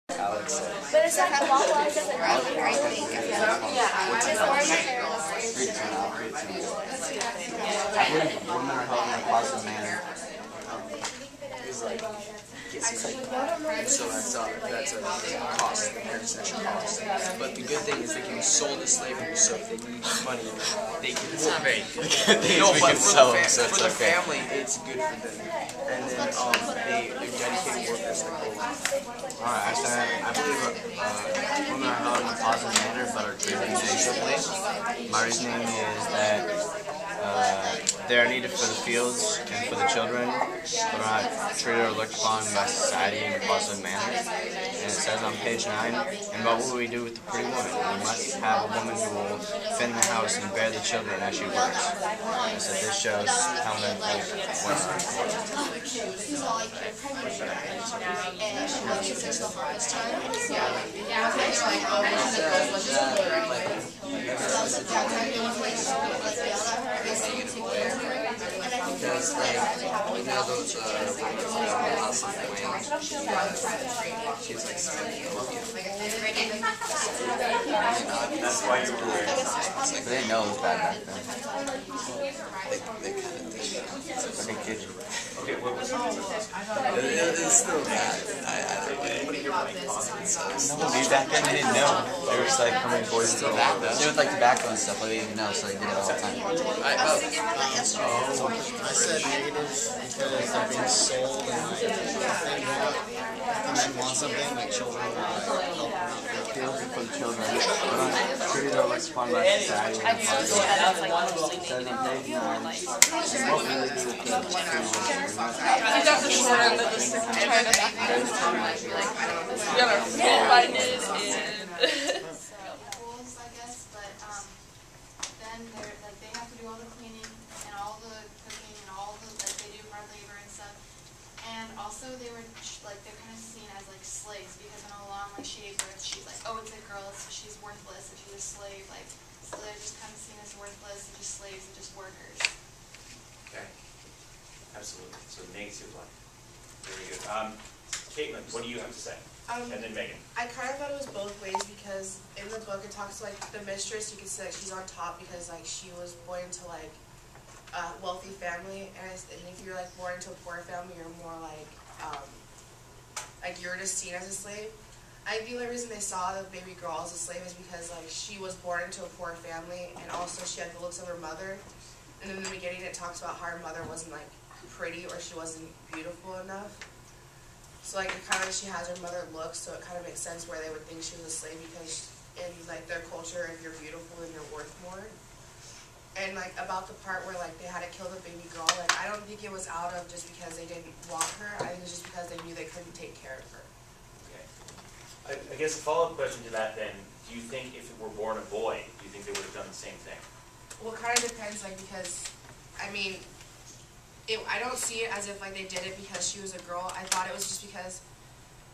But it's like the long walk doesn't really hurt. I believe women are held in a positive manner. So that's a cost, a concession cost. But the good thing is they can be sold as slavery, so if they need money, they can. It's not very good. No, but for the family, it's good for them. And then they're dedicated workers like those. Alright, I believe women are held in a positive manner but are treated invisibly. My reasoning is that they are needed for the fields and for the children, but are not treated or looked upon by society in a positive manner. And it says on page 9, and what will we do with the pretty woman? We must have a woman who will fend the house and bear the children as she works. And so this shows how men think women. Because, those lots of land, she's like spending it. That's why you were worried. They didn't know it was bad back then. They kind of did. Okay, kid. Okay, what was It's still bad. I don't get it. No, dude, back then they didn't know. They were just like, how many boys still back then? They with like tobacco and stuff, but they didn't know, so they did it all the time. I said negative because they're being sold and like the men want something like children help Fields for the children. Treated or looked upon by society. It says on page 9, what will we do with the I got the short end of the stick and trying to back it. We got our full binded and Rules, I guess, but then they have to do all the cleaning and all the cooking and all the they do hard labor and stuff. And also they're kind of seen as like slaves because in a long she gave birth, she's like, oh, it's a girl, so she's worthless, and she's a slave, so they're just kind of seen as worthless and just slaves and just workers. Okay. Absolutely. So negative life. Very good. Caitlin, what do you have to say? And then Megan. I kind of thought it was both ways because in the book it talks like the mistress, you can say like she's on top because like she was born into like a wealthy family, and if you're like born into a poor family, you're more like you're just seen as a slave. I think the only reason they saw the baby girl as a slave is because like she was born into a poor family, and also she had the looks of her mother. And in the beginning it talks about how her mother wasn't like pretty or she wasn't beautiful enough. So like it kind of she has her mother looks, so it kind of makes sense where they would think she was a slave because in like their culture, if you're beautiful then you're worth more. And like about the part where like they had to kill the baby girl, like I don't think it was out of just because they didn't want her. I think it was just because they knew they couldn't take care of her. Okay. I guess a follow-up question to that then, do you think if it were born a boy, do you think they would have done the same thing? Well, it kind of depends, like because, I mean, I don't see it as if like they did it because she was a girl. I thought it was just because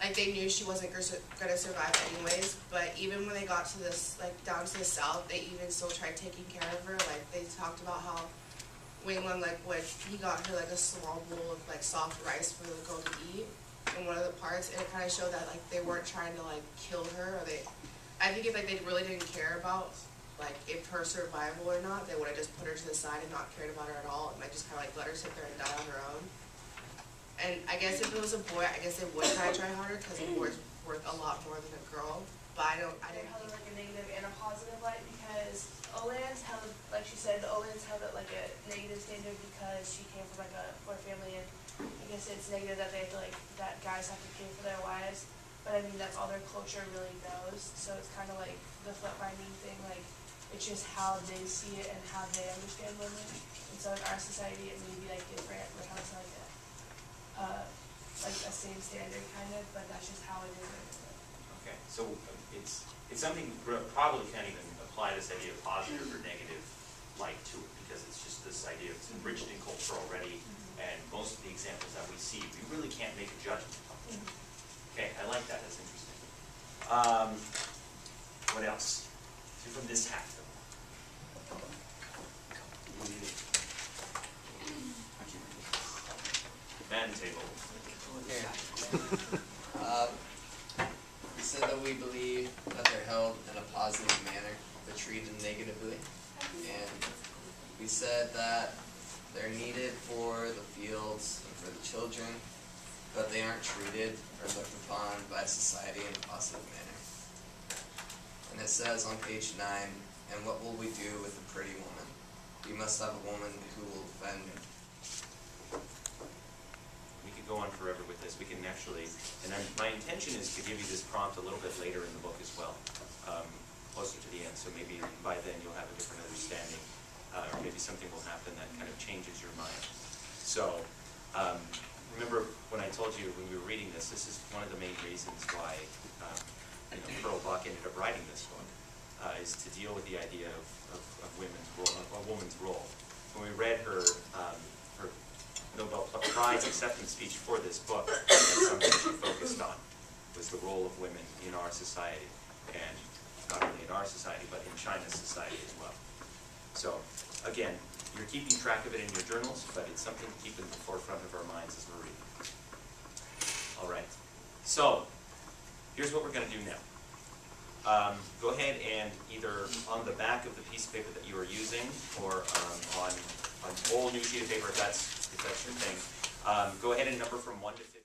like they knew she wasn't gonna survive anyways. But even when they got to this like down to the south, they even still tried taking care of her. Like they talked about how Wayland like he got her like a small bowl of like soft rice for the girl to eat in one of the parts, and it kind of showed that like they weren't trying to like kill her, or I think if like they really didn't care about like if her survival or not, they would have just put her to the side and not cared about her at all, and like just kind of like let her sit there and die on her own. And I guess if it was a boy, I guess they would kind of try harder because a boy's worth a lot more than a girl. But I didn't held it like a negative and a positive light because Olan's held, like she said, the Olan's held it like a negative standard because she came from like a poor family, and I guess it's negative that they feel like that guys have to pay for their wives. But I mean that's all their culture really knows, so it's kind of like the flip binding thing, like it's just how they see it and how they understand women. And so in our society it may be like different, but how it's like a same standard kind of, but that's just how it is. Okay, so it's something probably can't even apply this idea of positive or negative light to it because it's just this idea it's enriched in culture already, and most of the examples that we see, we really can't make a judgment of them. Okay, I like that. That's interesting. What else? So from this half. Man table. we believe that they're held in a positive manner but treated negatively. And we said that they're needed for the fields and for the children, but they aren't treated or looked upon by society in a positive manner. And it says on page 9, and what will we do with a pretty woman? We must have a woman who will defend her. We could go on forever with this. We can actually, and my intention is to give you this prompt a little bit later in the book as well, closer to the end, so maybe by then you'll have a different understanding, or maybe something will happen that kind of changes your mind. So, remember when I told you when we were reading this, this is one of the main reasons why Pearl Buck ended up writing this book, is to deal with the idea of women's role, a woman's role. When we read her Nobel Prize acceptance speech for this book, that's something she focused on, was the role of women in our society, and not only in our society, but in China's society as well. So, again, you're keeping track of it in your journals, but it's something to keep in the forefront of our minds as we're reading. All right. So, here's what we're going to do now. Go ahead and either on the back of the piece of paper that you are using, or on an old new sheet of paper, if that's your thing, go ahead and number from 1 to 50.